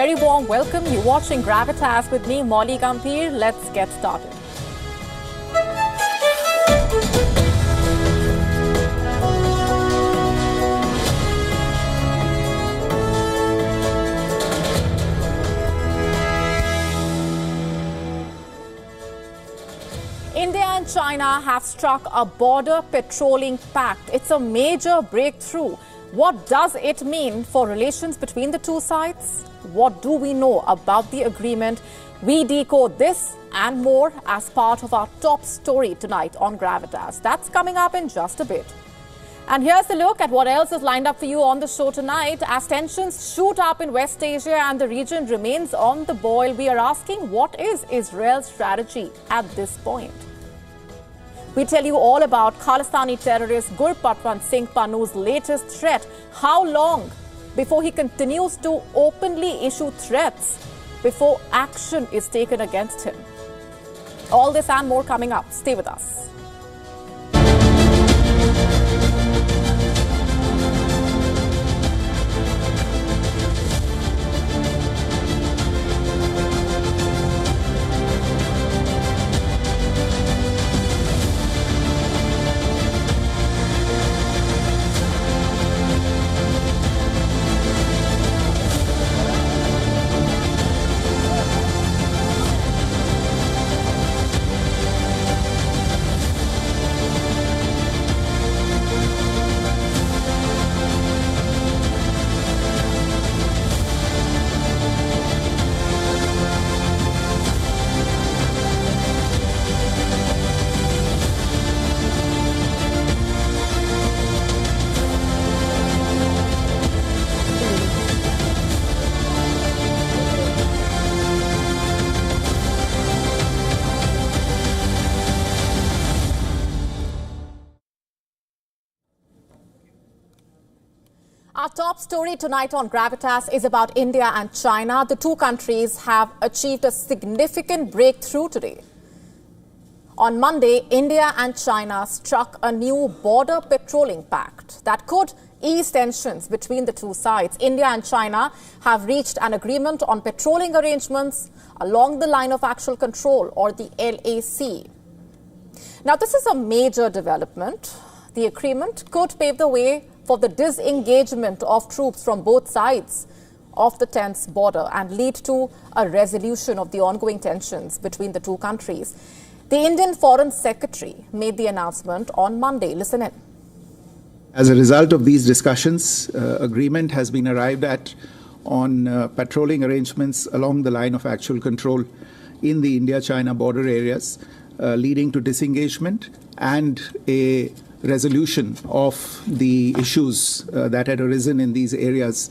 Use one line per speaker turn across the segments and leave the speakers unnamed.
very warm welcome. You're watching Gravitas with me, Molly Gambhir. Let's get started. India and China have struck a border patrolling pact. It's a major breakthrough. What does it mean for relations between the two sides? What do we know about the agreement? We decode this and more as part of our top story tonight on Gravitas. That's coming up in just a bit. And here's a look at what else is lined up for you on the show tonight. As tensions shoot up in West Asia and the region remains on the boil, we are asking, what is Israel's strategy at this point? We tell you all about Khalistani terrorist Gurpatwant Singh Pannu's latest threat. How long before he continues to openly issue threats before action is taken against him? All this and more coming up. Stay with us. Our top story tonight on Gravitas is about India and China. The two countries have achieved a significant breakthrough today. On Monday, India and China struck a new border patrolling pact that could ease tensions between the two sides. India and China have reached an agreement on patrolling arrangements along the line of actual control, or the LAC. Now, this is a major development. The agreement could pave the way for the disengagement of troops from both sides of the tense border and lead to a resolution of the ongoing tensions between the two countries. The Indian Foreign Secretary made the announcement on Monday. Listen in.
As a result of these discussions, agreement has been arrived at on patrolling arrangements along the line of actual control in the India-China border areas, leading to disengagement and a resolution of the issues that had arisen in these areas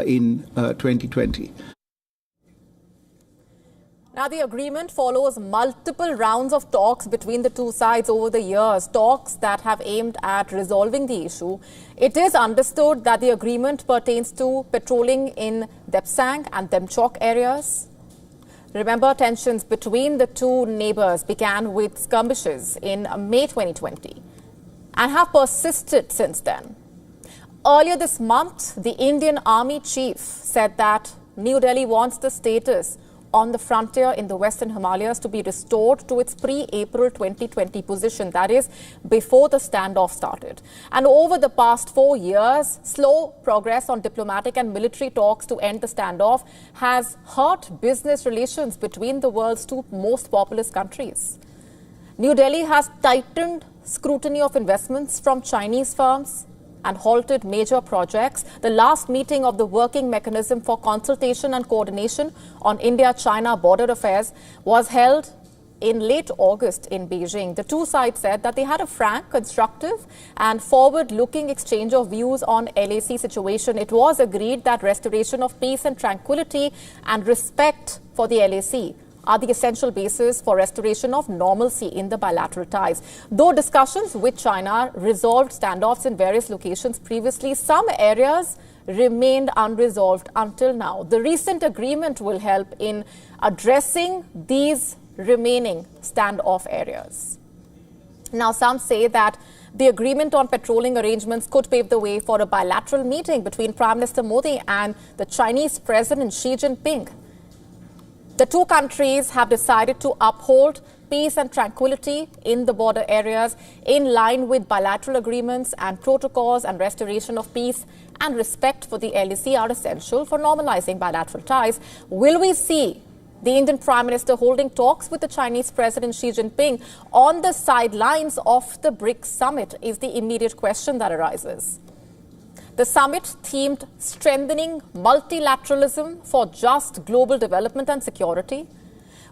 in 2020.
Now, the agreement follows multiple rounds of talks between the two sides over the years, talks that have aimed at resolving the issue. It is understood that the agreement pertains to patrolling in Depsang and Demchok areas. Remember, tensions between the two neighbours began with skirmishes in May 2020. And have persisted since then. Earlier this month, the Indian Army chief said that New Delhi wants the status on the frontier in the Western Himalayas to be restored to its pre-April 2020 position, that is, before the standoff started. And over the past 4 years, slow progress on diplomatic and military talks to end the standoff has hurt business relations between the world's two most populous countries. New Delhi has tightened scrutiny of investments from Chinese firms and halted major projects. The last meeting of the Working Mechanism for Consultation and Coordination on India-China Border Affairs was held in late August in Beijing. The two sides said that they had a frank, constructive and forward-looking exchange of views on LAC situation. It was agreed that restoration of peace and tranquility and respect for the LAC are the essential basis for restoration of normalcy in the bilateral ties. Though discussions with China resolved standoffs in various locations previously, some areas remained unresolved until now. The recent agreement will help in addressing these remaining standoff areas. Now, some say that The agreement on patrolling arrangements could pave the way for a bilateral meeting between Prime Minister Modi and the Chinese President Xi Jinping. The two countries have decided to uphold peace and tranquility in the border areas in line with bilateral agreements and protocols, and restoration of peace and respect for the LAC are essential for normalizing bilateral ties. Will we see the Indian Prime Minister holding talks with the Chinese President Xi Jinping on the sidelines of the BRICS summit is the immediate question that arises. The summit themed strengthening multilateralism for just global development and security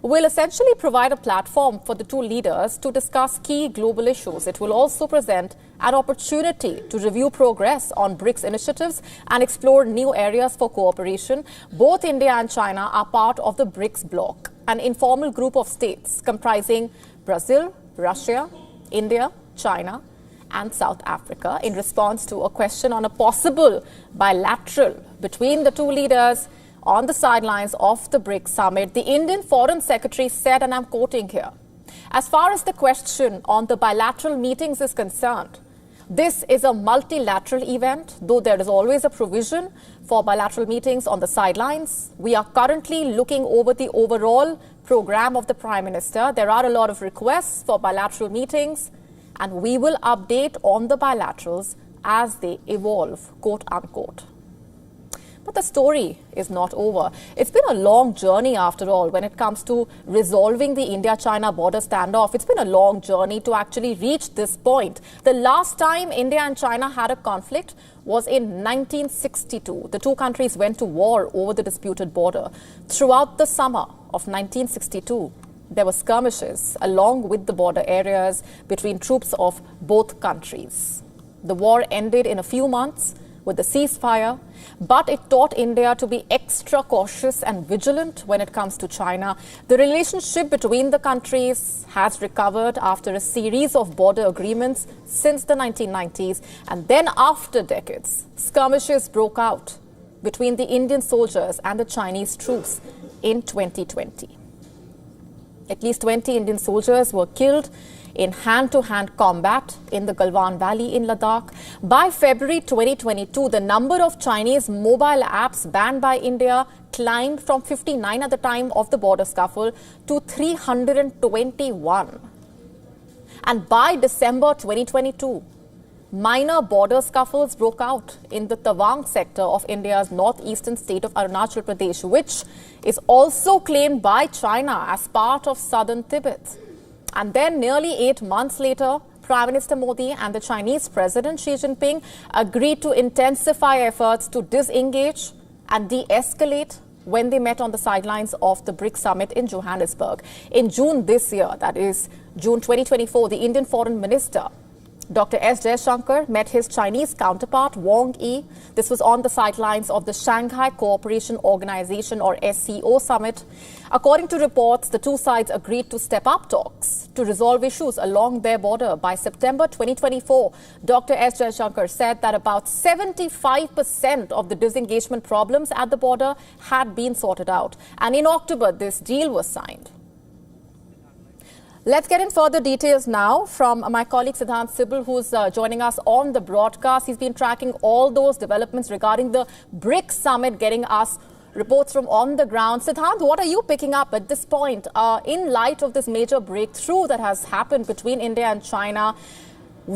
will essentially provide a platform for the two leaders to discuss key global issues. It will also present an opportunity to review progress on BRICS initiatives and explore new areas for cooperation. Both India and China are part of the BRICS bloc, an informal group of states comprising Brazil, Russia, India, China, and South Africa. In response to a question on a possible bilateral between the two leaders on the sidelines of the BRICS summit, the Indian Foreign Secretary said, and I'm quoting here, "As far as the question on the bilateral meetings is concerned, this is a multilateral event, though there is always a provision for bilateral meetings on the sidelines. We are currently looking over the overall program of the Prime Minister. There are a lot of requests for bilateral meetings, and we will update on the bilaterals as they evolve," quote unquote. But the story is not over. It's been a long journey, after all, when it comes to resolving the India-China border standoff. It's been a long journey to actually reach this point. The last time India and China had a conflict was in 1962. The two countries went to war over the disputed border. Throughout the summer of 1962, there were skirmishes along with the border areas between troops of both countries. The war ended in a few months with the ceasefire, but it taught India to be extra cautious and vigilant when it comes to China. The relationship between the countries has recovered after a series of border agreements since the 1990s, and then after decades, skirmishes broke out between the Indian soldiers and the Chinese troops in 2020. At least 20 Indian soldiers were killed in hand-to-hand combat in the Galwan Valley in Ladakh. By February 2022, the number of Chinese mobile apps banned by India climbed from 59 at the time of the border scuffle to 321. And by December 2022, minor border scuffles broke out in the Tawang sector of India's northeastern state of Arunachal Pradesh, which is also claimed by China as part of southern Tibet. And then nearly 8 months later, Prime Minister Modi and the Chinese President Xi Jinping agreed to intensify efforts to disengage and de-escalate when they met on the sidelines of the BRICS summit in Johannesburg. In June this year, that is June 2024, the Indian Foreign Minister Dr. S. Jaishankar met his Chinese counterpart Wang Yi. This was on the sidelines of the Shanghai Cooperation Organization or SCO summit. According to reports, the two sides agreed to step up talks to resolve issues along their border. By September 2024, Dr. S. Jaishankar said that about 75% of the disengagement problems at the border had been sorted out. And in October, this deal was signed. Let's get in further details now from my colleague Siddhant Sibal, who's joining us on the broadcast. He's been tracking all those developments regarding the BRICS summit, getting us reports from on the ground. Siddhant, what are you picking up at this point in light of this major breakthrough that has happened between India and China?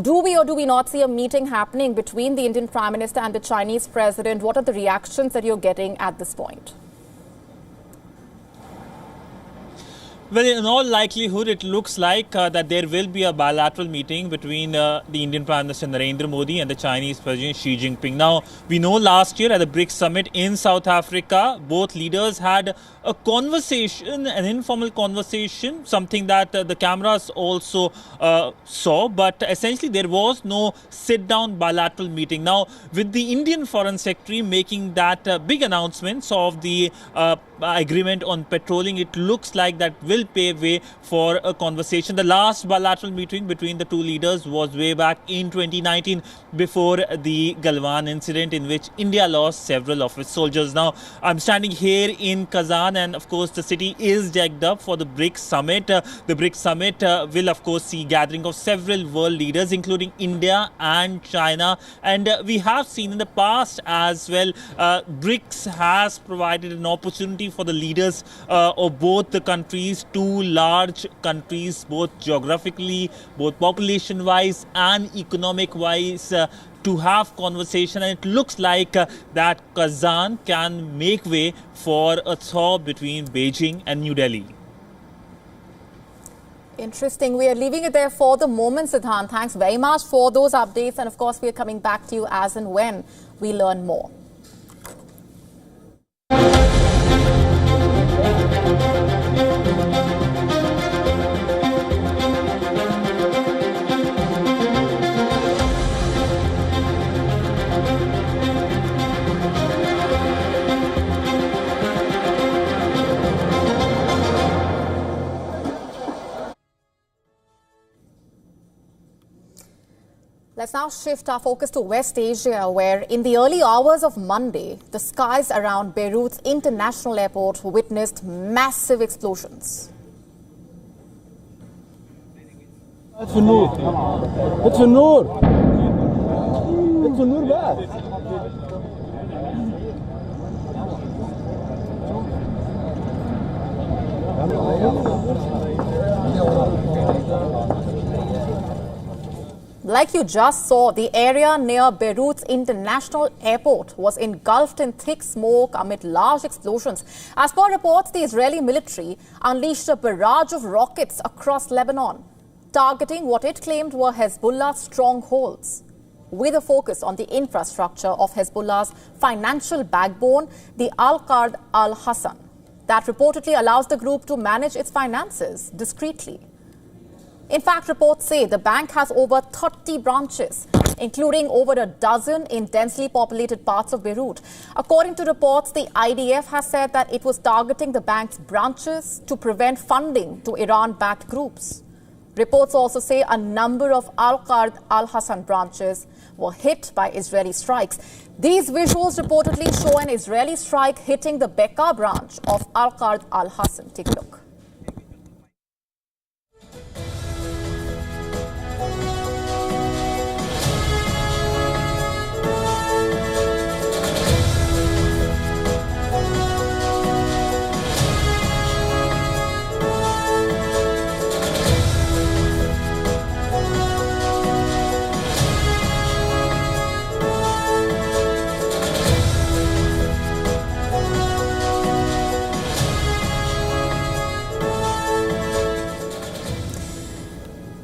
Do we or do we not see a meeting happening between the Indian Prime Minister and the Chinese President? What are the reactions that you're getting at this point?
Well, in all likelihood, it looks like that there will be a bilateral meeting between the Indian Prime Minister Narendra Modi and the Chinese President Xi Jinping. Now, we know last year at the BRICS summit in South Africa, both leaders had a conversation, an informal conversation, something that the cameras also saw. But essentially, there was no sit-down bilateral meeting. Now, with the Indian Foreign Secretary making that big announcements of the agreement on patrolling, it looks like that will will pave way for a conversation. The last bilateral meeting between the two leaders was way back in 2019 before the Galwan incident, in which India lost several of its soldiers. Now, I'm standing here in Kazan, and of course the city is jacked up for the BRICS summit. The BRICS summit will of course see gathering of several world leaders, including India and China. And we have seen in the past as well, BRICS has provided an opportunity for the leaders of both the countries, two large countries, both geographically, both population wise and economic wise, to have conversation, and it looks like that Kazan can make way for a thaw between Beijing and New Delhi.
Interesting. We are leaving it there for the moment, Siddhant. Thanks very much for those updates, and of course we are coming back to you as and when we learn more. Let's now shift our focus to West Asia, where in the early hours of Monday, the skies around Beirut's international airport witnessed massive explosions.
It's a Noor. It's a Noor. It's a Noor bath.
Like you just saw, the area near Beirut's international airport was engulfed in thick smoke amid large explosions. As per reports, the Israeli military unleashed a barrage of rockets across Lebanon, targeting what it claimed were Hezbollah's strongholds, with a focus on the infrastructure of Hezbollah's financial backbone, the Al-Qard al-Hassan, that reportedly allows the group to manage its finances discreetly. In fact, reports say the bank has over 30 branches, including over a dozen in densely populated parts of Beirut. According to reports, the IDF has said that it was targeting the bank's branches to prevent funding to Iran-backed groups. Reports also say a number of Al-Qard al-Hassan branches were hit by Israeli strikes. These visuals reportedly show an Israeli strike hitting the Bekaa branch of Al-Qard al-Hassan. Take a look.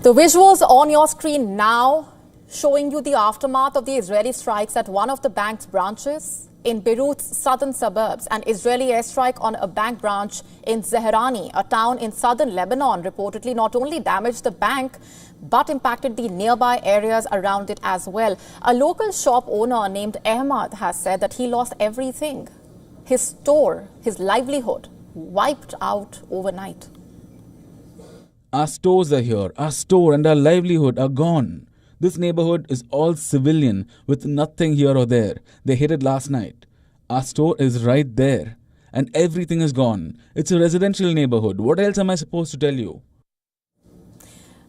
The visuals on your screen now showing you the aftermath of the Israeli strikes at one of the bank's branches in Beirut's southern suburbs. An Israeli airstrike on a bank branch in Zehrani, a town in southern Lebanon, reportedly not only damaged the bank but impacted the nearby areas around it as well. A local shop owner named Ahmad has said that he lost everything. His store, his livelihood, wiped out overnight.
Our stores are here. Our store and our livelihood are gone. This neighborhood is all civilian with nothing here or there. They hit it last night. Our store is right there and everything is gone. It's a residential neighborhood. What else am I supposed to tell you?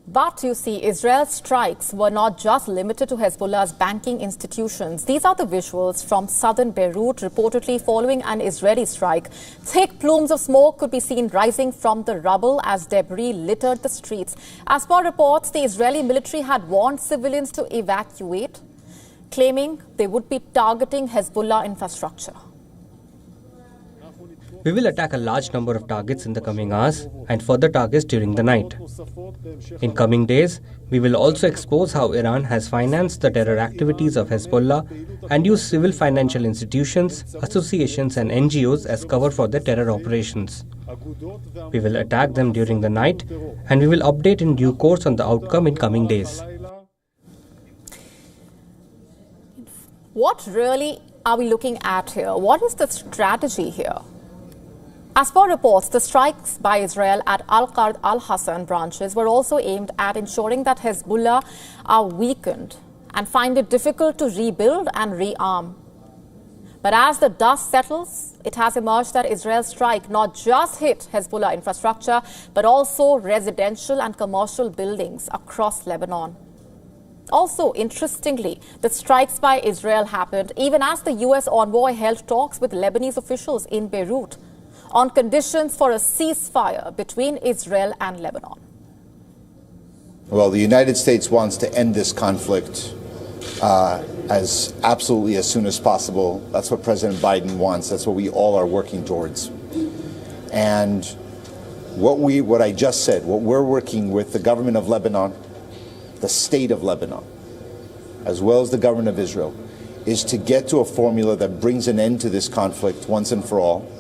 But you see, Israel's strikes were not just limited to Hezbollah's banking institutions. These are the visuals from southern Beirut, reportedly following an Israeli strike. Thick plumes of smoke could be seen rising from the rubble as debris littered the streets. As per reports, the Israeli military had warned civilians to evacuate, claiming they would be targeting Hezbollah infrastructure.
We will attack a large number of targets in the coming hours and further targets during the night. In coming days, we will also expose how Iran has financed the terror activities of Hezbollah and used civil financial institutions, associations and NGOs as cover for their terror operations. We will attack them during the night and we will update in due course on the outcome in coming days.
What really are we looking at here? What is the strategy here? As per reports, the strikes by Israel at Al-Qard al-Hassan branches were also aimed at ensuring that Hezbollah are weakened and find it difficult to rebuild and rearm. But as the dust settles, it has emerged that Israel's strike not just hit Hezbollah infrastructure, but also residential and commercial buildings across Lebanon. Also, interestingly, the strikes by Israel happened even as the U.S. envoy held talks with Lebanese officials in Beirut on conditions for a ceasefire between Israel and Lebanon.
Well, the United States wants to end this conflict as soon as possible. That's what President Biden wants. That's what we all are working towards. And what I just said, what we're working with the government of Lebanon, the state of Lebanon, as well as the government of Israel, is to get to a formula that brings an end to this conflict once and for all.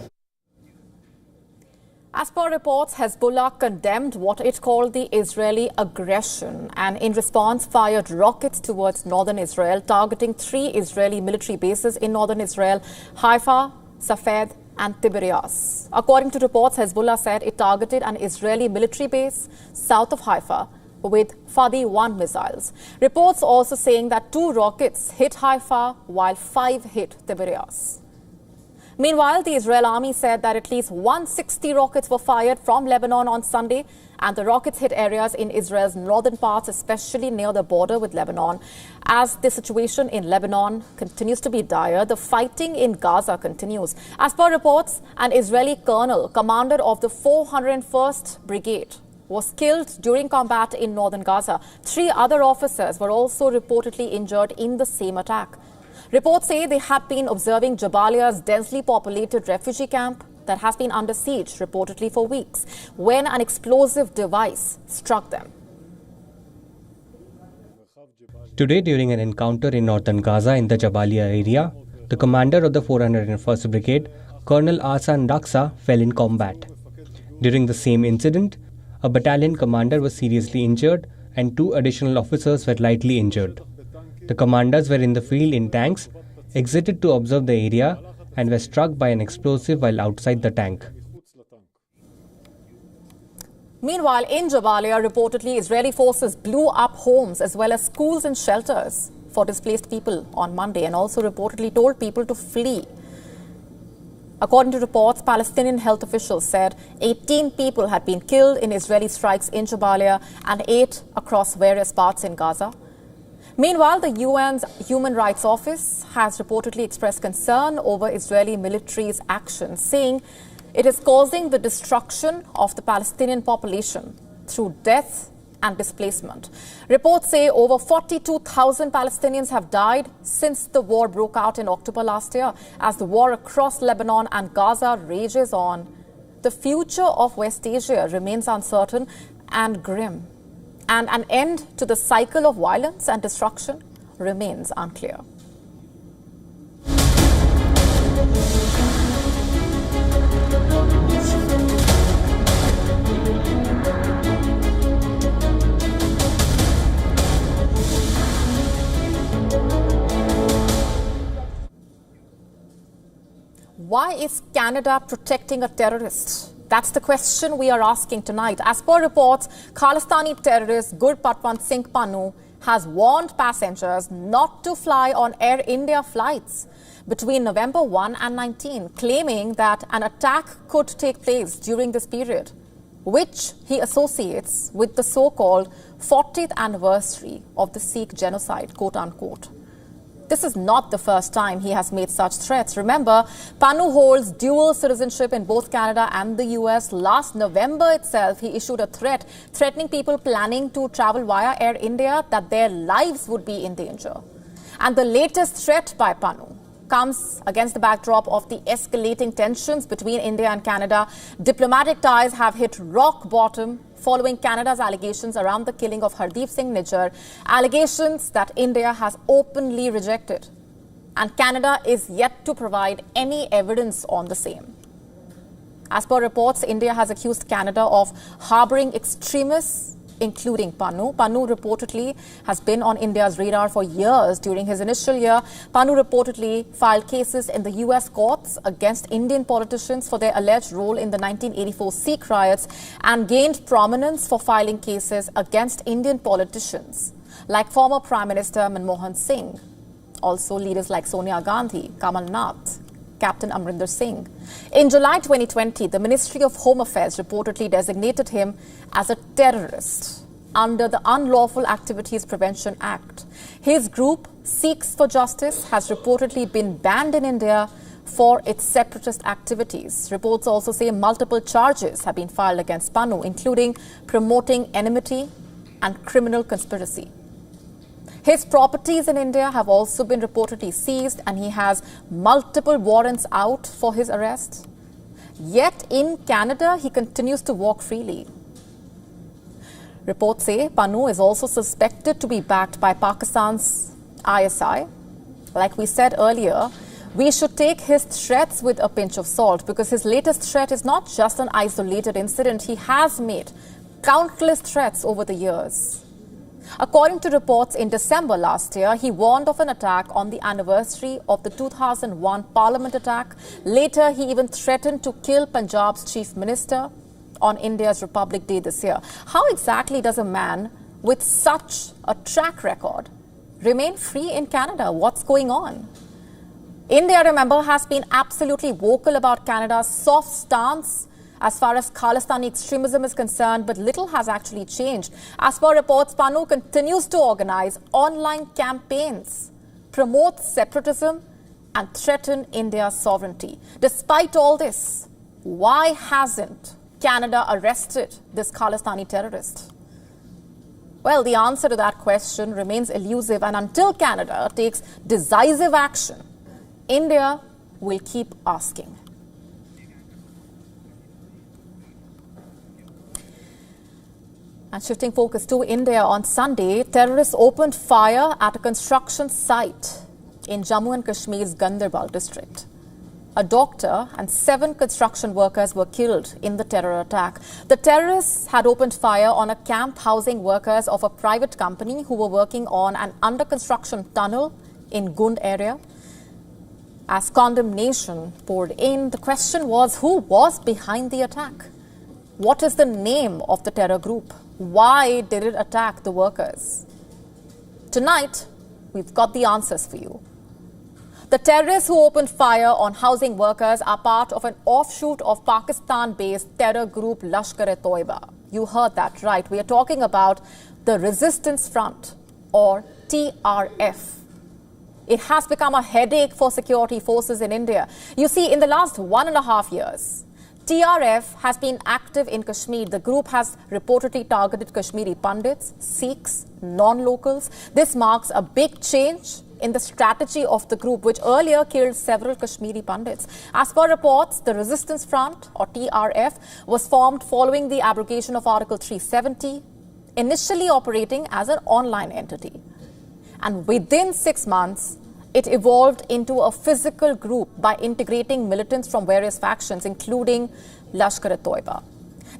As per reports, Hezbollah condemned what it called the Israeli aggression and in response fired rockets towards northern Israel, targeting 3 Israeli military bases in northern Israel: Haifa, Safed and Tiberias. According to reports, Hezbollah said it targeted an Israeli military base south of Haifa with Fadi-1 missiles. Reports also saying that 2 rockets hit Haifa while 5 hit Tiberias. Meanwhile, the Israel army said that at least 160 rockets were fired from Lebanon on Sunday, and the rockets hit areas in Israel's northern parts, especially near the border with Lebanon. As the situation in Lebanon continues to be dire, the fighting in Gaza continues. As per reports, an Israeli colonel, commander of the 401st Brigade, was killed during combat in northern Gaza. 3 other officers were also reportedly injured in the same attack. Reports say they had been observing Jabalia's densely populated refugee camp that has been under siege, reportedly for weeks, when an explosive device struck them.
Today, during an encounter in northern Gaza in the Jabalia area, the commander of the 401st Brigade, Colonel Ahsan Raksa, fell in combat. During the same incident, a battalion commander was seriously injured and 2 additional officers were lightly injured. The commanders were in the field in tanks, exited to observe the area and were struck by an explosive while outside the tank.
Meanwhile, in Jabalia, reportedly Israeli forces blew up homes as well as schools and shelters for displaced people on Monday and also reportedly told people to flee. According to reports, Palestinian health officials said 18 people had been killed in Israeli strikes in Jabalia and 8 across various parts in Gaza. Meanwhile, the UN's Human Rights Office has reportedly expressed concern over Israeli military's actions, saying it is causing the destruction of the Palestinian population through death and displacement. Reports say over 42,000 Palestinians have died since the war broke out in October last year. As the war across Lebanon and Gaza rages on, the future of West Asia remains uncertain and grim, and an end to the cycle of violence and destruction remains unclear. Why is Canada protecting a terrorist? That's the question we are asking tonight. As per reports, Khalistani terrorist Gurpatwant Singh Pannu has warned passengers not to fly on Air India flights between November 1 and 19, claiming that an attack could take place during this period, which he associates with the so-called 40th anniversary of the Sikh genocide, quote-unquote. This is not the first time he has made such threats. Remember, Pannu holds dual citizenship in both Canada and the US. Last November itself, he issued a threat threatening people planning to travel via Air India that their lives would be in danger. And the latest threat by Pannu comes against the backdrop of the escalating tensions between India and Canada. Diplomatic ties have hit rock bottom following Canada's allegations around the killing of Hardeep Singh Nijjar, allegations that India has openly rejected. And Canada is yet to provide any evidence on the same. As per reports, India has accused Canada of harboring extremists including Pannu. Pannu reportedly has been on India's radar for years. During his initial year, Pannu reportedly filed cases in the US courts against Indian politicians for their alleged role in the 1984 Sikh riots and gained prominence for filing cases against Indian politicians like former Prime Minister Manmohan Singh, also leaders like Sonia Gandhi, Kamal Nath, Captain Amrinder Singh. In July 2020, the Ministry of Home Affairs reportedly designated him as a terrorist under the Unlawful Activities Prevention Act. His group, Sikhs for Justice, has reportedly been banned in India for its separatist activities. Reports also say multiple charges have been filed against Pannu, including promoting enmity and criminal conspiracy. His properties in India have also been reportedly seized and he has multiple warrants out for his arrest. Yet in Canada, he continues to walk freely. Reports say Pannu is also suspected to be backed by Pakistan's ISI. Like we said earlier, we should take his threats with a pinch of salt because his latest threat is not just an isolated incident. He has made countless threats over the years. According to reports, in December last year, he warned of an attack on the anniversary of the 2001 Parliament attack. Later, he even threatened to kill Punjab's Chief Minister on India's Republic Day this year. How exactly does a man with such a track record remain free in Canada? What's going on? India, remember, has been absolutely vocal about Canada's soft stance as far as Khalistani extremism is concerned, but little has actually changed. As per reports, Pannu continues to organize online campaigns, promote separatism and threaten India's sovereignty. Despite all this, why hasn't Canada arrested this Khalistani terrorist? Well, the answer to that question remains elusive, and until Canada takes decisive action, India will keep asking. And shifting focus to India, on Sunday, terrorists opened fire at a construction site in Jammu and Kashmir's Ganderbal district. A doctor and 7 construction workers were killed in the terror attack. The terrorists had opened fire on a camp housing workers of a private company who were working on an under-construction tunnel in Gund area. As condemnation poured in, the question was, who was behind the attack? What is the name of the terror group? Why did it attack the workers? Tonight, we've got the answers for you. The terrorists who opened fire on housing workers are part of an offshoot of Pakistan-based terror group Lashkar-e-Toiba. You heard that right. We are talking about the Resistance Front, or TRF. It has become a headache for security forces in India. You see, in the last 1.5 years, TRF has been active in Kashmir. The group has reportedly targeted Kashmiri Pandits, Sikhs, non-locals. This marks a big change in the strategy of the group, which earlier killed several Kashmiri Pandits. As per reports, the Resistance Front, or TRF, was formed following the abrogation of Article 370, initially operating as an online entity. And within 6 months, it evolved into a physical group by integrating militants from various factions, including Lashkar-e-Toiba.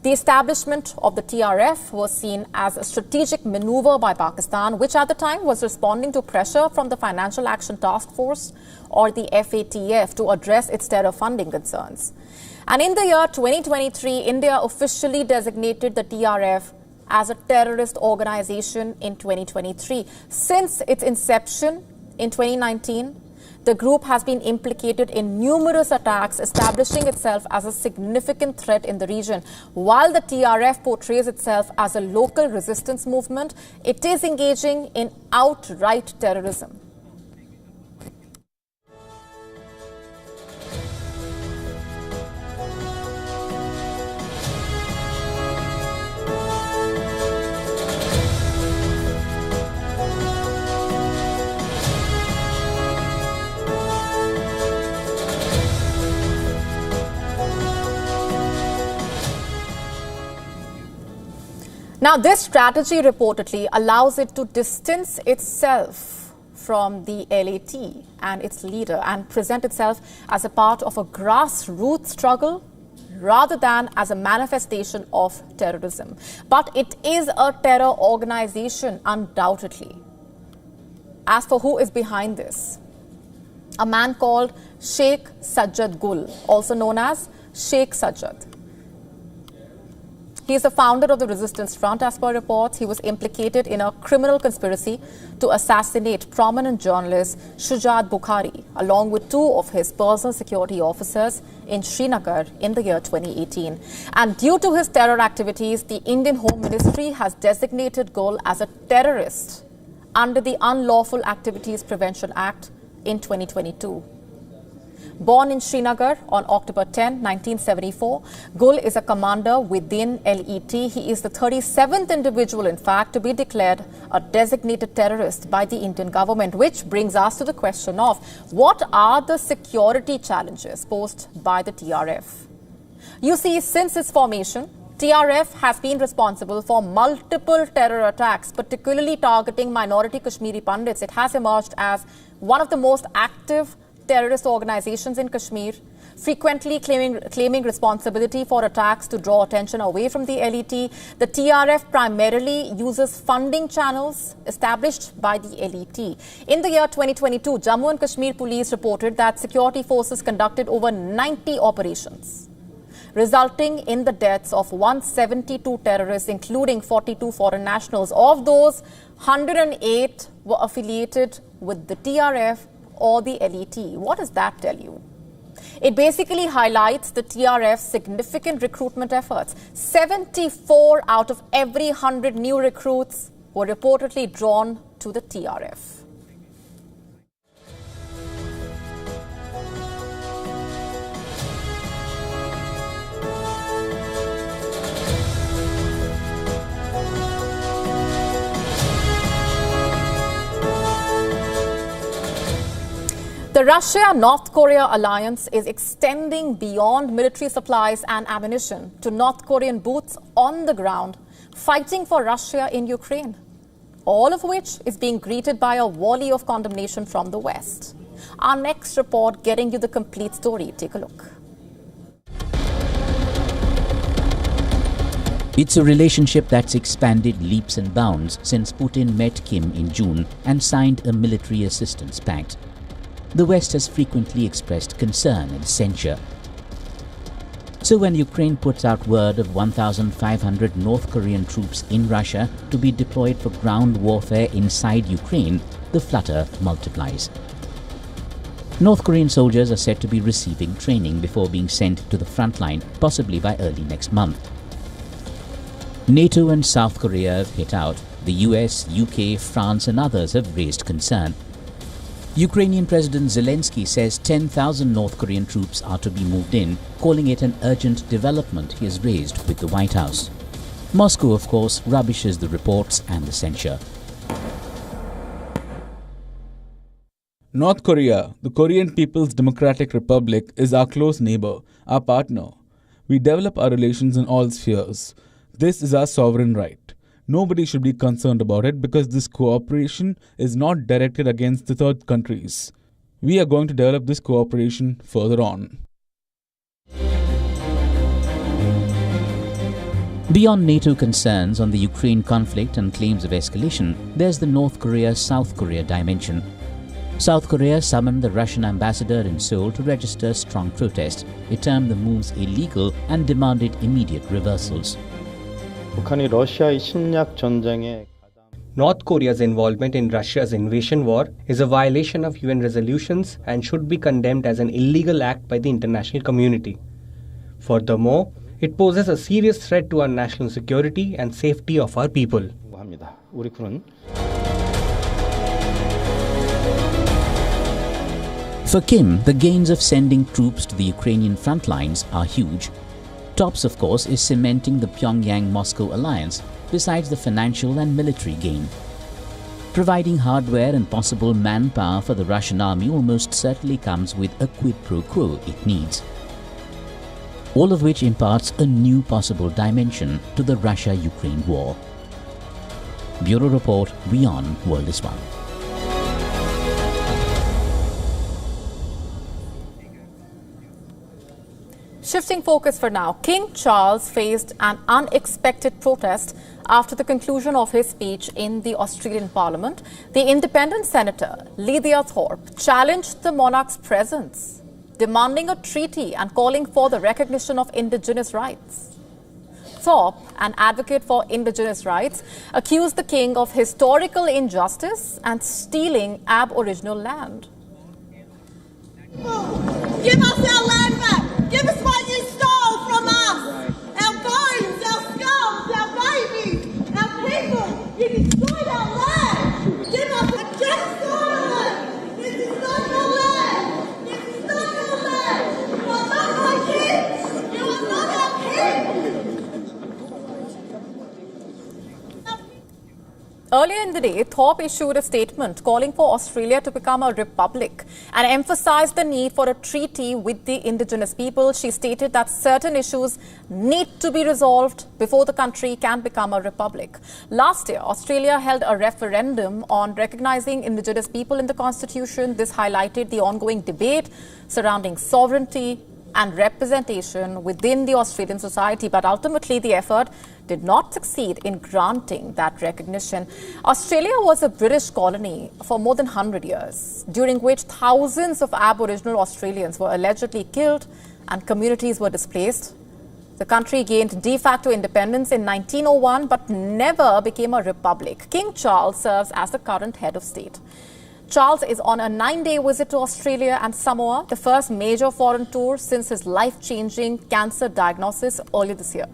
The establishment of the TRF was seen as a strategic maneuver by Pakistan, which at the time was responding to pressure from the Financial Action Task Force, or the FATF, to address its terror funding concerns. And in the year 2023, India officially designated the TRF as a terrorist organization in 2023. Since its inception in 2019, the group has been implicated in numerous attacks, establishing itself as a significant threat in the region. While the TRF portrays itself as a local resistance movement, it is engaging in outright terrorism. Now, this strategy reportedly allows it to distance itself from the LAT and its leader and present itself as a part of a grassroots struggle rather than as a manifestation of terrorism. But it is a terror organization, undoubtedly. As for who is behind this, a man called Sheikh Sajjad Gul, also known as Sheikh Sajjad. He is the founder of the Resistance Front. As per reports, he was implicated in a criminal conspiracy to assassinate prominent journalist Shujat Bukhari, along with two of his personal security officers in Srinagar in the year 2018. And due to his terror activities, the Indian Home Ministry has designated Gul as a terrorist under the Unlawful Activities Prevention Act in 2022. Born in Srinagar on October 10, 1974, Gul is a commander within LET. He is the 37th individual, in fact, to be declared a designated terrorist by the Indian government, which brings us to the question of what are the security challenges posed by the TRF? You see, since its formation, TRF has been responsible for multiple terror attacks, particularly targeting minority Kashmiri Pandits. It has emerged as one of the most active terrorist organizations in Kashmir, frequently claiming responsibility for attacks to draw attention away from the LET. The TRF primarily uses funding channels established by the LET. In the year 2022, Jammu and Kashmir Police reported that security forces conducted over 90 operations, resulting in the deaths of 172 terrorists, including 42 foreign nationals. Of those, 108 were affiliated with the TRF or the LET. What does that tell you? It basically highlights the TRF's significant recruitment efforts. 74 out of every 100 new recruits were reportedly drawn to the TRF. The Russia-North Korea alliance is extending beyond military supplies and ammunition to North Korean boots on the ground, fighting for Russia in Ukraine, all of which is being greeted by a volley of condemnation from the West. Our next report getting you the complete story. Take a look.
It's a relationship that's expanded leaps and bounds since Putin met Kim in June and signed a military assistance pact. The West has frequently expressed concern and censure. So when Ukraine puts out word of 1,500 North Korean troops in Russia to be deployed for ground warfare inside Ukraine, the flutter multiplies. North Korean soldiers are said to be receiving training before being sent to the front line, possibly by early next month. NATO and South Korea have hit out. The US, UK, France and others have raised concern. Ukrainian President Zelensky says 10,000 North Korean troops are to be moved in, calling it an urgent development he has raised with the White House. Moscow, of course, rubbishes the reports and the censure.
North Korea, the Korean People's Democratic Republic, is our close neighbor, our partner. We develop our relations in all spheres. This is our sovereign right. Nobody should be concerned about it because this cooperation is not directed against the third countries. We are going to develop this cooperation further on.
Beyond NATO concerns on the Ukraine conflict and claims of escalation, there's the North Korea-South Korea dimension. South Korea summoned the Russian ambassador in Seoul to register strong protest. It termed the moves illegal and demanded immediate reversals.
North Korea's involvement in Russia's invasion war is a violation of UN resolutions and should be condemned as an illegal act by the international community. Furthermore, it poses a serious threat to our national security and safety of our people.
For Kim, the gains of sending troops to the Ukrainian front lines are huge. Tops, of course, is cementing the Pyongyang-Moscow alliance, besides the financial and military gain. Providing hardware and possible manpower for the Russian army almost certainly comes with a quid pro quo it needs. All of which imparts a new possible dimension to the Russia-Ukraine war. Bureau Report, WION World is One.
Shifting focus for now, King Charles faced an unexpected protest after the conclusion of his speech in the Australian Parliament. The independent senator, Lydia Thorpe, challenged the monarch's presence, demanding a treaty and calling for the recognition of Indigenous rights. Thorpe, an advocate for Indigenous rights, accused the king of historical injustice and stealing Aboriginal land.
Give us our land back! Give us what you stole from us! Our bones, our skulls, our babies, our people! You destroyed our land! Give us a genocide! This is not your land! This is not your land! You are not my kids! You are not our kids!
Earlier in the day, Thorpe issued a statement calling for Australia to become a republic and emphasized the need for a treaty with the Indigenous people. She stated that certain issues need to be resolved before the country can become a republic. Last year, Australia held a referendum on recognizing Indigenous people in the Constitution. This highlighted the ongoing debate surrounding sovereignty and representation within the Australian society, but ultimately the effort did not succeed in granting that recognition. Australia was a British colony for more than 100 years, during which thousands of Aboriginal Australians were allegedly killed and communities were displaced. The country gained de facto independence in 1901 but never became a republic. King Charles serves as the current head of state. Charles is on a 9-day visit to Australia and Samoa, the first major foreign tour since his life-changing cancer diagnosis earlier this year.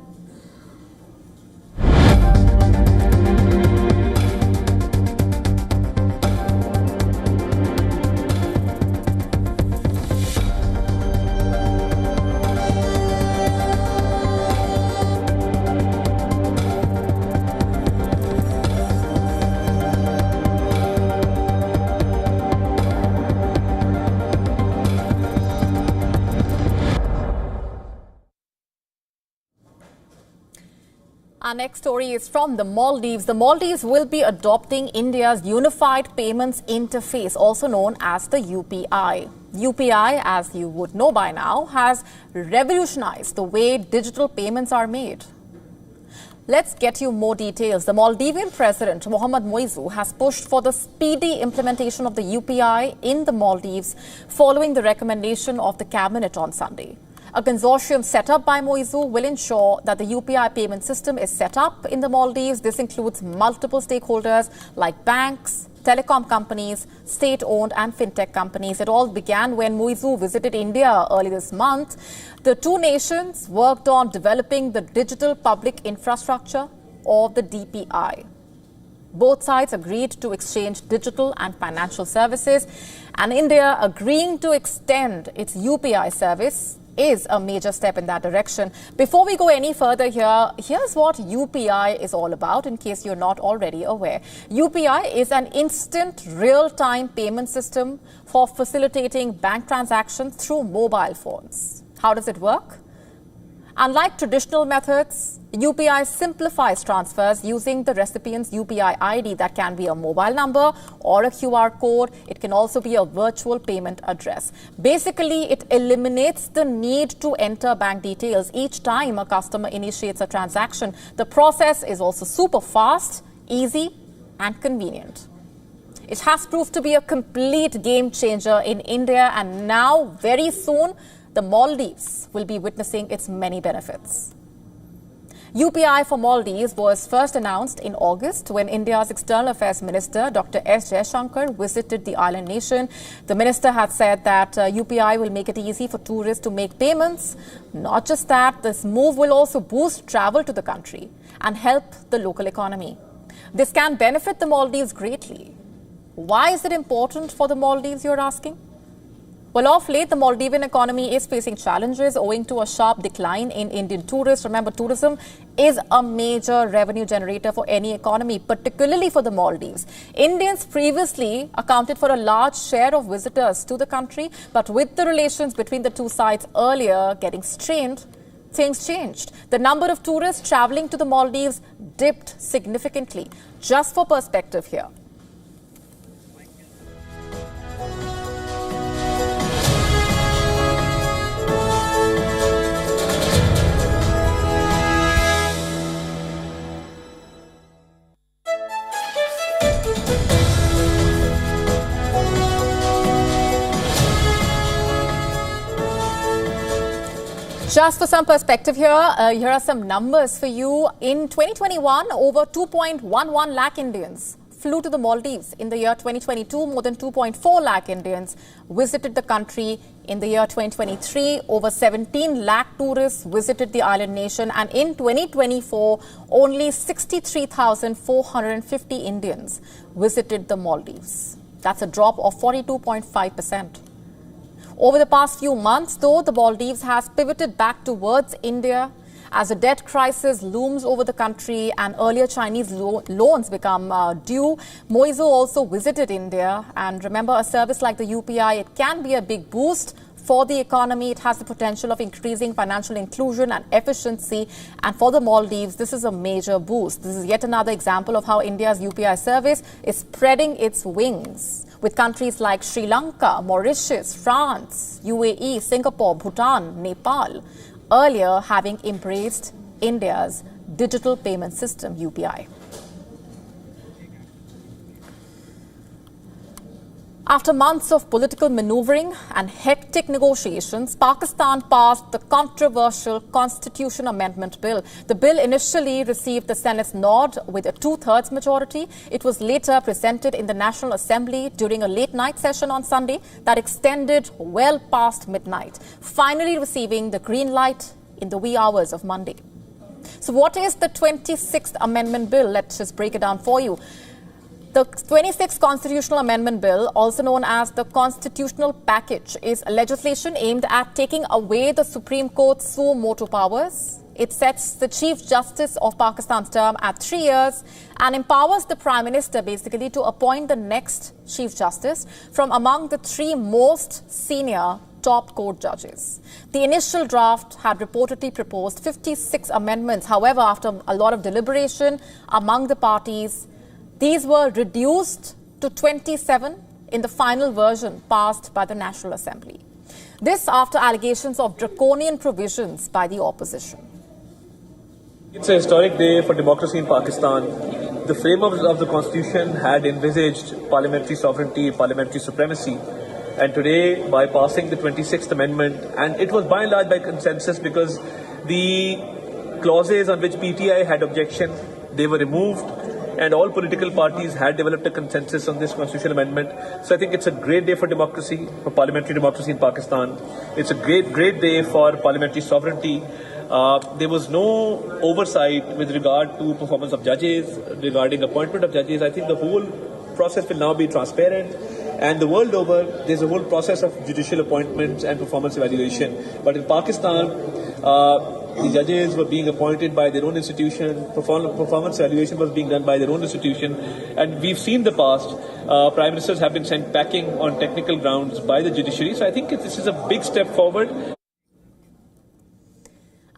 Our next story is from the Maldives. The Maldives will be adopting India's Unified Payments Interface, also known as the UPI. UPI, as you would know by now, has revolutionized the way digital payments are made. Let's get you more details. The Maldivian President, Mohamed Moizu, has pushed for the speedy implementation of the UPI in the Maldives following the recommendation of the cabinet on Sunday. A consortium set up by Moizu will ensure that the UPI payment system is set up in the Maldives. This includes multiple stakeholders like banks, telecom companies, state-owned and fintech companies. It all began when Moizu visited India early this month. The two nations worked on developing the digital public infrastructure, or the DPI. Both sides agreed to exchange digital and financial services, and India agreeing to extend its UPI service is a major step in that direction. Before we go any further here's what UPI is all about, in case you're not already aware. UPI is an instant real-time payment system for facilitating bank transactions through mobile phones. How does it work? Unlike traditional methods, UPI simplifies transfers using the recipient's UPI ID. That can be a mobile number or a QR code. It can also be a virtual payment address. Basically, it eliminates the need to enter bank details each time a customer initiates a transaction. The process is also super fast, easy, and convenient. It has proved to be a complete game changer in India, and now, very soon, the Maldives will be witnessing its many benefits. UPI for Maldives was first announced in August when India's External Affairs Minister Dr. S. Jaishankar visited the island nation. The minister had said that UPI will make it easy for tourists to make payments. Not just that, this move will also boost travel to the country and help the local economy. This can benefit the Maldives greatly. Why is it important for the Maldives, you're asking? Well, of late, the Maldivian economy is facing challenges owing to a sharp decline in Indian tourists. Remember, tourism is a major revenue generator for any economy, particularly for the Maldives. Indians previously accounted for a large share of visitors to the country, but with the relations between the two sides earlier getting strained, things changed. The number of tourists traveling to the Maldives dipped significantly. Just for perspective here, Just for some perspective here are some numbers for you. In 2021, over 2.11 lakh Indians flew to the Maldives. In the year 2022, more than 2.4 lakh Indians visited the country. In the year 2023, over 17 lakh tourists visited the island nation. And in 2024, only 63,450 Indians visited the Maldives. That's a drop of 42.5%. Over the past few months, though, the Maldives has pivoted back towards India as a debt crisis looms over the country and earlier Chinese loans become due. Moizu also visited India, and remember, a service like the UPI, it can be a big boost for the economy. It has the potential of increasing financial inclusion and efficiency, and for the Maldives, this is a major boost. This is yet another example of how India's UPI service is spreading its wings, with countries like Sri Lanka, Mauritius, France, UAE, Singapore, Bhutan, Nepal, earlier having embraced India's digital payment system, UPI. After months of political maneuvering and hectic negotiations, Pakistan passed the controversial Constitution Amendment Bill. The bill initially received the Senate's nod with a 2/3 majority. It was later presented in the National Assembly during a late-night session on Sunday that extended well past midnight, finally receiving the green light in the wee hours of Monday. So what is the 26th Amendment Bill? Let's just break it down for you. The 26th Constitutional Amendment Bill, also known as the Constitutional Package, is legislation aimed at taking away the Supreme Court's suo motu powers. It sets the Chief Justice of Pakistan's term at 3 years and empowers the Prime Minister basically to appoint the next Chief Justice from among the 3 most senior top court judges. The initial draft had reportedly proposed 56 amendments. However, after a lot of deliberation among the parties, these were reduced to 27 in the final version passed by the National Assembly. This after allegations of draconian provisions by the opposition.
It's a historic day for democracy in Pakistan. The frame of the constitution had envisaged parliamentary sovereignty, parliamentary supremacy. And today, by passing the 26th Amendment, and it was by and large by consensus because the clauses on which PTI had objection, they were removed. And all political parties had developed a consensus on this constitutional amendment. So I think it's a great day for democracy, for parliamentary democracy in Pakistan. It's a great day for parliamentary sovereignty. There was no oversight with regard to performance of judges, regarding appointment of judges. I think the whole process will now be transparent. And the world over, there's a whole process of judicial appointments and performance evaluation. But in Pakistan, the judges were being appointed by their own institution, performance evaluation was being done by their own institution, and we've seen the past. Prime Ministers have been sent packing on technical grounds by the judiciary, so I think this is a big step forward.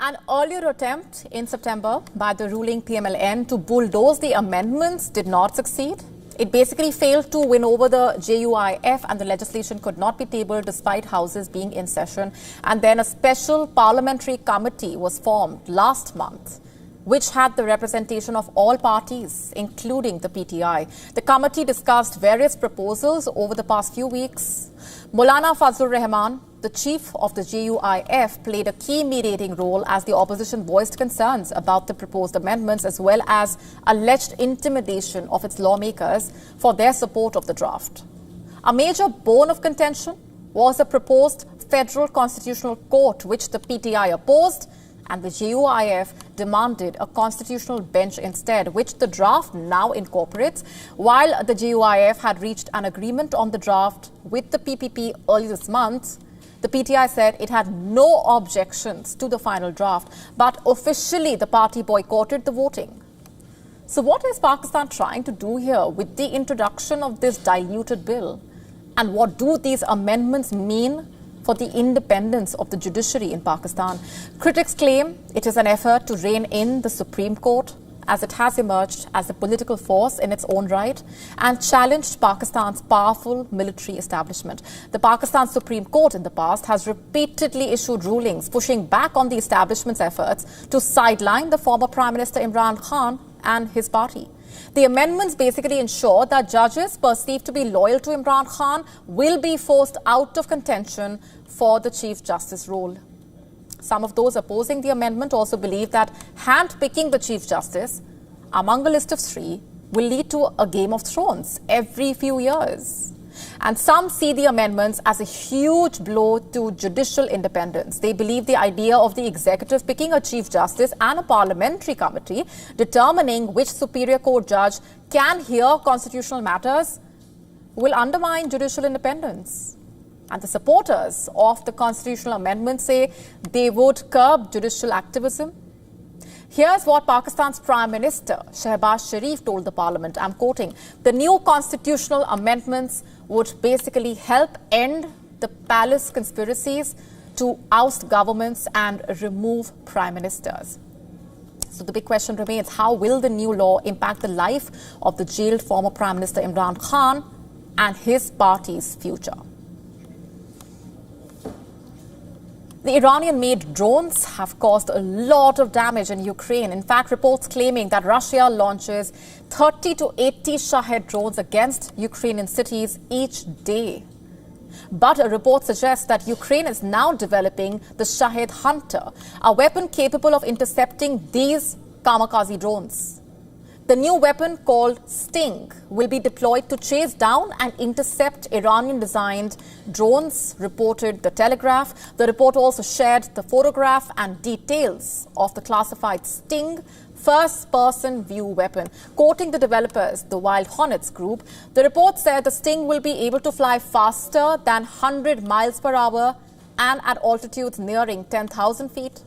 An earlier attempt in September by the ruling PMLN to bulldoze the amendments did not succeed. It basically failed to win over the JUIF, and the legislation could not be tabled despite houses being in session. And then a special parliamentary committee was formed last month, which had the representation of all parties, including the PTI. The committee discussed various proposals over the past few weeks. Maulana Fazlur Rahman, the chief of the JUIF, played a key mediating role as the opposition voiced concerns about the proposed amendments as well as alleged intimidation of its lawmakers for their support of the draft. A major bone of contention was the proposed Federal Constitutional Court, which the PTI opposed, and the JUIF demanded a constitutional bench instead, which the draft now incorporates. While the JUIF had reached an agreement on the draft with the PPP early this month, the PTI said it had no objections to the final draft, but officially the party boycotted the voting. So what is Pakistan trying to do here with the introduction of this diluted bill? And what do these amendments mean for the independence of the judiciary in Pakistan? Critics claim it is an effort to rein in the Supreme Court, as it has emerged as a political force in its own right and challenged Pakistan's powerful military establishment. The Pakistan Supreme Court in the past has repeatedly issued rulings pushing back on the establishment's efforts to sideline the former Prime Minister Imran Khan and his party. The amendments basically ensure that judges perceived to be loyal to Imran Khan will be forced out of contention for the Chief Justice role. Some of those opposing the amendment also believe that hand-picking the Chief Justice among a list of 3 will lead to a Game of Thrones every few years. And some see the amendments as a huge blow to judicial independence. They believe the idea of the executive picking a Chief Justice and a parliamentary committee determining which Superior Court judge can hear constitutional matters will undermine judicial independence. And the supporters of the constitutional amendment say they would curb judicial activism. Here's what Pakistan's Prime Minister Shehbaz Sharif told the parliament. I'm quoting, "The new constitutional amendments would basically help end the palace conspiracies to oust governments and remove prime ministers." So the big question remains, how will the new law impact the life of the jailed former Prime Minister Imran Khan and his party's future? The Iranian-made drones have caused a lot of damage in Ukraine. In fact, reports claiming that Russia launches 30 to 80 Shahed drones against Ukrainian cities each day. But a report suggests that Ukraine is now developing the Shahed Hunter, a weapon capable of intercepting these kamikaze drones. The new weapon, called Sting, will be deployed to chase down and intercept Iranian-designed drones, reported The Telegraph. The report also shared the photograph and details of the classified Sting first-person view weapon. Quoting the developers, the Wild Hornets Group, the report said the Sting will be able to fly faster than 100 miles per hour and at altitudes nearing 10,000 feet.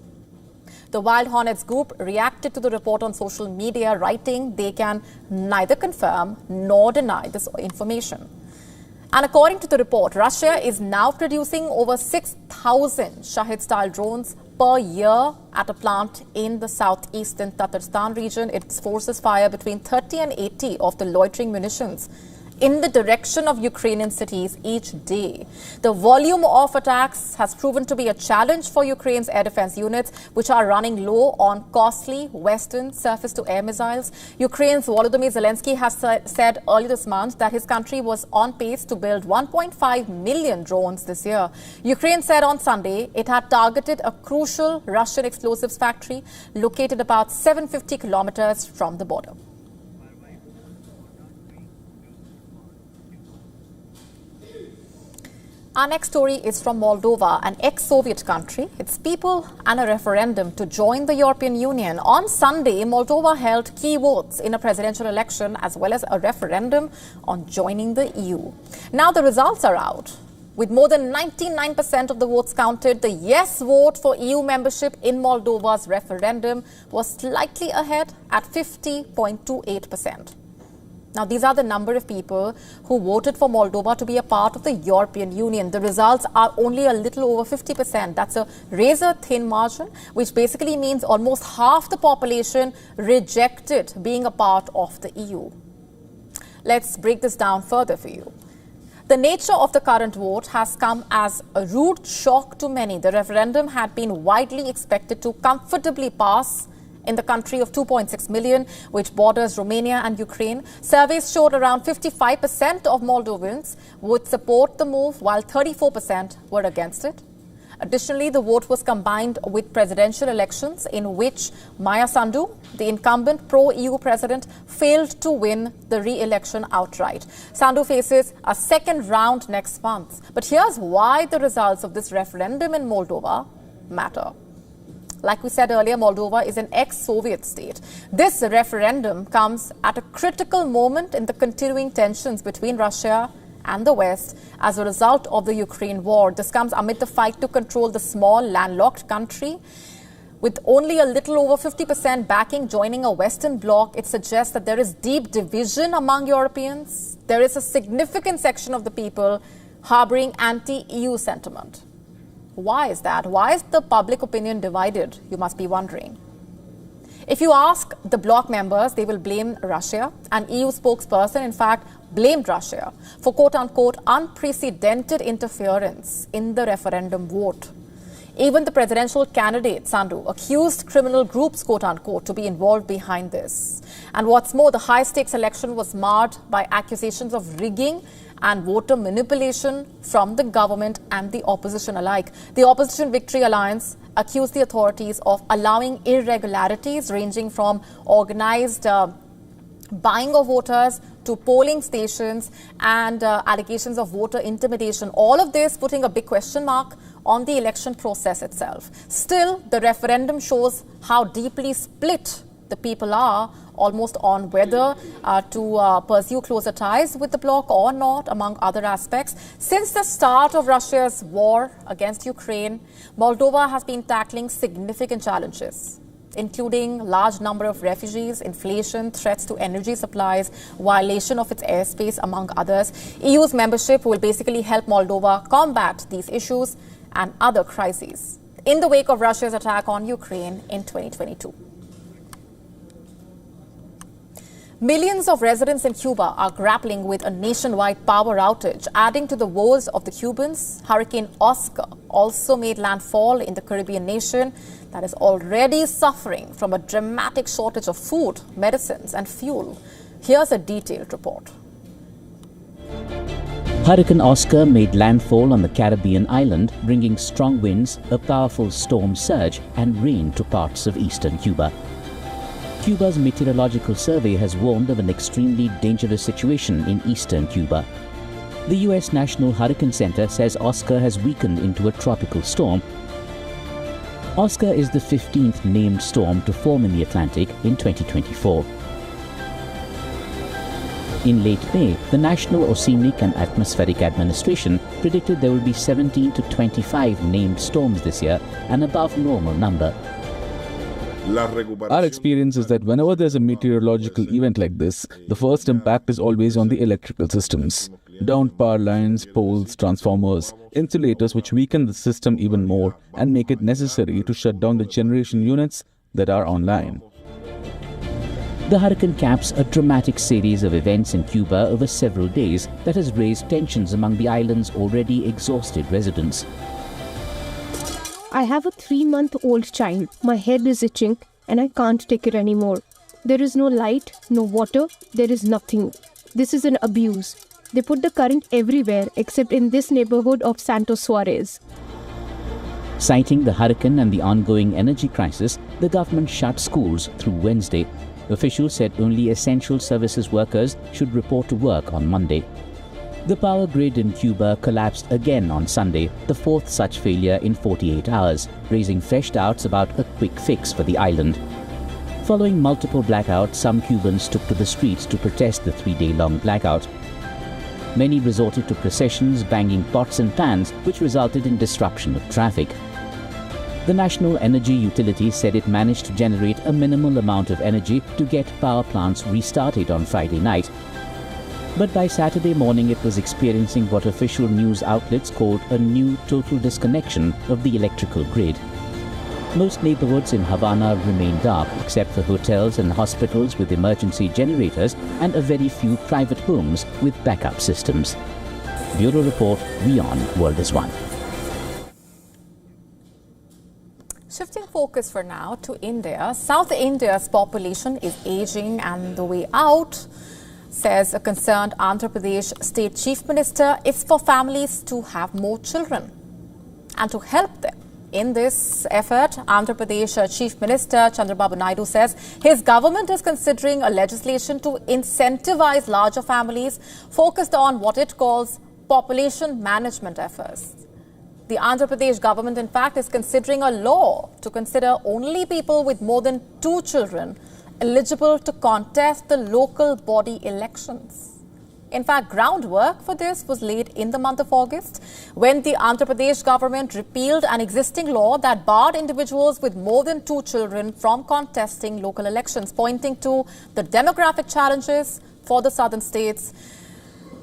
The Wild Hornets Group reacted to the report on social media, writing they can neither confirm nor deny this information. And according to the report, Russia is now producing over 6,000 Shahed-style drones per year at a plant in the southeastern Tatarstan region. Its forces fire between 30 and 80 of the loitering munitions in the direction of Ukrainian cities each day. The volume of attacks has proven to be a challenge for Ukraine's air defense units, which are running low on costly Western surface-to-air missiles. Ukraine's Volodymyr Zelensky has said earlier this month that his country was on pace to build 1.5 million drones this year. Ukraine said on Sunday it had targeted a crucial Russian explosives factory located about 750 kilometers from the border. Our next story is from Moldova, an ex-Soviet country, its people and a referendum to join the European Union. On Sunday, Moldova held key votes in a presidential election as well as a referendum on joining the EU. Now the results are out. With more than 99% of the votes counted, the yes vote for EU membership in Moldova's referendum was slightly ahead at 50.28%. Now, these are the number of people who voted for Moldova to be a part of the European Union. The results are only a little over 50%. That's a razor-thin margin, which basically means almost half the population rejected being a part of the EU. Let's break this down further for you. The nature of the current vote has come as a rude shock to many. The referendum had been widely expected to comfortably pass in the country of 2.6 million, which borders Romania and Ukraine. Surveys showed around 55% of Moldovans would support the move, while 34% were against it. Additionally, the vote was combined with presidential elections in which Maia Sandu, the incumbent pro-EU president, failed to win the re-election outright. Sandu faces a second round next month. But here's why the results of this referendum in Moldova matter. Like we said earlier, Moldova is an ex-Soviet state. This referendum comes at a critical moment in the continuing tensions between Russia and the West as a result of the Ukraine war. This comes amid the fight to control the small landlocked country. With only a little over 50% backing joining a Western bloc, it suggests that there is deep division among Europeans. There is a significant section of the people harboring anti-EU sentiment. Why is that? Why is the public opinion divided, you must be wondering. If you ask the bloc members, they will blame Russia. An EU spokesperson, in fact, blamed Russia for quote-unquote unprecedented interference in the referendum vote. Even the presidential candidate, Sandu, accused criminal groups, quote-unquote, to be involved behind this. And what's more, the high-stakes election was marred by accusations of rigging and voter manipulation from the government and the opposition alike. The Opposition Victory Alliance accused the authorities of allowing irregularities ranging from organized buying of voters to polling stations and allegations of voter intimidation. All of this putting a big question mark on the election process itself. Still, the referendum shows how deeply split the people are almost on whether to pursue closer ties with the bloc or not, among other aspects. Since the start of Russia's war against Ukraine, Moldova has been tackling significant challenges, including large number of refugees, inflation, threats to energy supplies, violation of its airspace, among others. EU's membership will basically help Moldova combat these issues and other crises in the wake of Russia's attack on Ukraine in 2022. Millions of residents in Cuba are grappling with a nationwide power outage. Adding to the woes of the Cubans, Hurricane Oscar also made landfall in the Caribbean nation that is already suffering from a dramatic shortage of food, medicines and fuel. Here's a detailed report.
Hurricane Oscar made landfall on the Caribbean island, bringing strong winds, a powerful storm surge and rain to parts of eastern Cuba. Cuba's Meteorological Survey has warned of an extremely dangerous situation in eastern Cuba. The U.S. National Hurricane Center says Oscar has weakened into a tropical storm. Oscar is the 15th named storm to form in the Atlantic in 2024. In late May, the National Oceanic and Atmospheric Administration predicted there will be 17 to 25 named storms this year, an above normal number.
Our experience is that whenever there's a meteorological event like this, the first impact is always on the electrical systems. Downed power lines, poles, transformers, insulators which weaken the system even more and make it necessary to shut down the generation units that are online.
The hurricane caps a dramatic series of events in Cuba over several days that has raised tensions among the island's already exhausted residents.
I have a 3-month-old child. My head is itching and I can't take it anymore. There is no light, no water, there is nothing. This is an abuse. They put the current everywhere except in this neighborhood of Santos Suarez.
Citing the hurricane and the ongoing energy crisis, the government shut schools through Wednesday. Officials said only essential services workers should report to work on Monday. The power grid in Cuba collapsed again on Sunday, the fourth such failure in 48 hours, raising fresh doubts about a quick fix for the island. Following multiple blackouts, some Cubans took to the streets to protest the 3-day-long blackout. Many resorted to processions, banging pots and pans, which resulted in disruption of traffic. The national energy utility said it managed to generate a minimal amount of energy to get power plants restarted on Friday night. But by Saturday morning, it was experiencing what official news outlets called a new total disconnection of the electrical grid. Most neighborhoods in Havana remain dark, except for hotels and hospitals with emergency generators and a very few private homes with backup systems. Bureau Report, WION World is One.
Shifting focus for now to India. South India's population is aging and the way out, says a concerned Andhra Pradesh State Chief Minister, is for families to have more children. And to help them in this effort, Andhra Pradesh Chief Minister Chandrababu Naidu says his government is considering a legislation to incentivize larger families focused on what it calls population management efforts. The Andhra Pradesh government, in fact, is considering a law to consider only people with more than 2 children eligible to contest the local body elections. In fact, groundwork for this was laid in the month of August when the Andhra Pradesh government repealed an existing law that barred individuals with more than 2 children from contesting local elections, pointing to the demographic challenges for the southern states.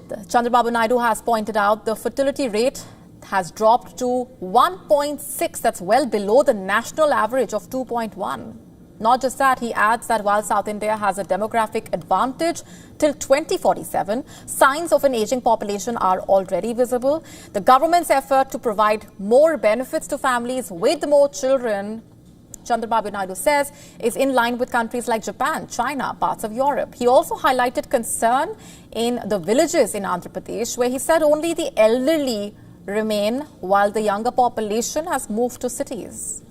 Chandrababu Naidu has pointed out the fertility rate has dropped to 1.6. That's well below the national average of 2.1. Not just that, he adds that while South India has a demographic advantage till 2047, signs of an aging population are already visible. The government's effort to provide more benefits to families with more children, Chandrababu Naidu says, is in line with countries like Japan, China, parts of Europe. He also highlighted concern in the villages in Andhra Pradesh, where he said only the elderly remain while the younger population has moved to cities.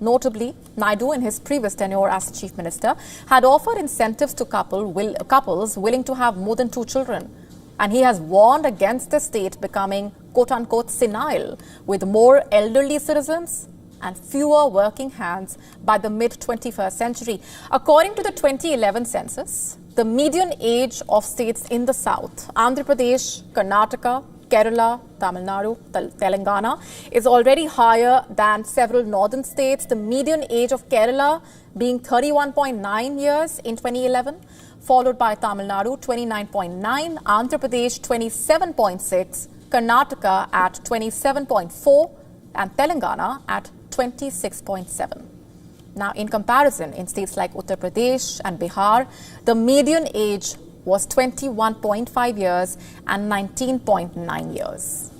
Notably, Naidu, in his previous tenure as Chief Minister, had offered incentives to couples willing to have more than 2 children. And he has warned against the state becoming quote-unquote senile, with more elderly citizens and fewer working hands by the mid-21st century. According to the 2011 census, the median age of states in the south, Andhra Pradesh, Karnataka, Kerala, Tamil Nadu, Telangana, is already higher than several northern states, the median age of Kerala being 31.9 years in 2011, followed by Tamil Nadu 29.9, Andhra Pradesh 27.6, Karnataka at 27.4, and Telangana at 26.7. Now, in comparison, in states like Uttar Pradesh and Bihar, the median age was 21.5 years and 19.9 years.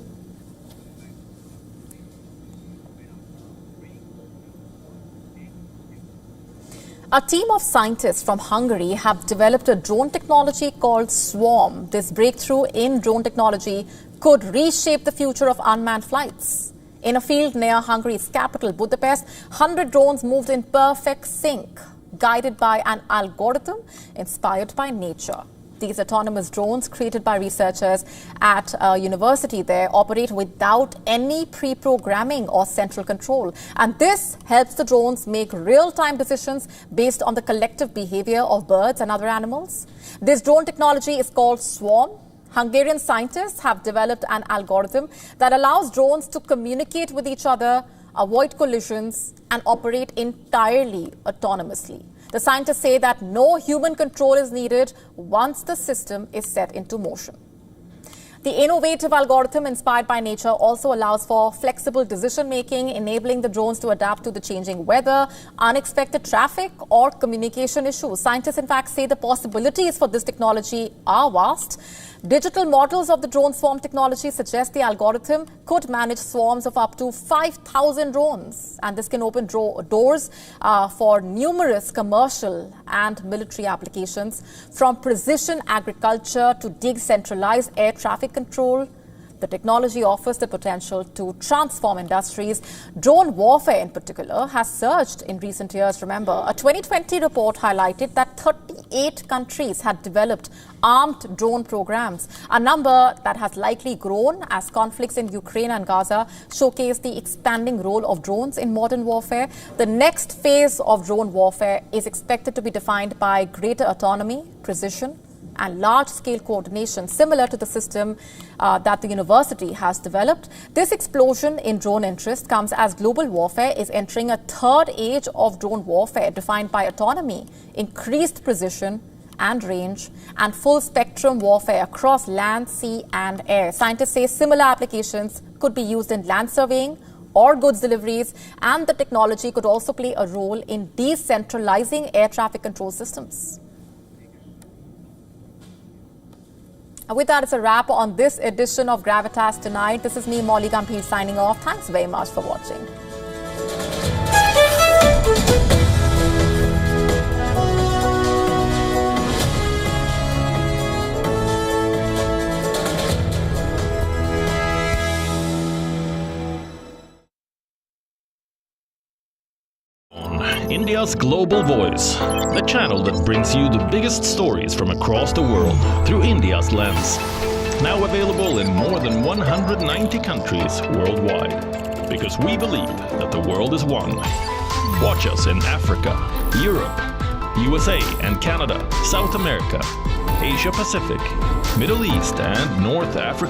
A team of scientists from Hungary have developed a drone technology called Swarm. This breakthrough in drone technology could reshape the future of unmanned flights. In a field near Hungary's capital, Budapest, 100 drones moved in perfect sync, guided by an algorithm inspired by nature. These autonomous drones, created by researchers at a university there, operate without any pre-programming or central control. And this helps the drones make real-time decisions based on the collective behavior of birds and other animals. This drone technology is called Swarm. Hungarian scientists have developed an algorithm that allows drones to communicate with each other, avoid collisions, and operate entirely autonomously. The scientists say that no human control is needed once the system is set into motion. The innovative algorithm inspired by nature also allows for flexible decision-making, enabling the drones to adapt to the changing weather, unexpected traffic, or communication issues. Scientists, in fact, say the possibilities for this technology are vast. Digital models of the drone swarm technology suggest the algorithm could manage swarms of up to 5,000 drones. And this can open doors for numerous commercial and military applications, from precision agriculture to decentralized air traffic control. The technology offers the potential to transform industries. Drone warfare, in particular, has surged in recent years. Remember, a 2020 report highlighted that 38 countries had developed armed drone programs, a number that has likely grown as conflicts in Ukraine and Gaza showcase the expanding role of drones in modern warfare. The next phase of drone warfare is expected to be defined by greater autonomy, precision, and large-scale coordination, similar to the system that the university has developed. This explosion in drone interest comes as global warfare is entering a third age of drone warfare, defined by autonomy, increased precision and range, and full-spectrum warfare across land, sea, and air. Scientists say similar applications could be used in land surveying or goods deliveries, and the technology could also play a role in decentralizing air traffic control systems. With that, it's a wrap on this edition of Gravitas Tonight. This is me, Molly Gambhir, signing off. Thanks very much for watching.
India's Global Voice, the channel that brings you the biggest stories from across the world through India's lens. Now available in more than 190 countries worldwide. Because we believe that the world is one. Watch us in Africa, Europe, USA and Canada, South America, Asia Pacific, Middle East and North Africa.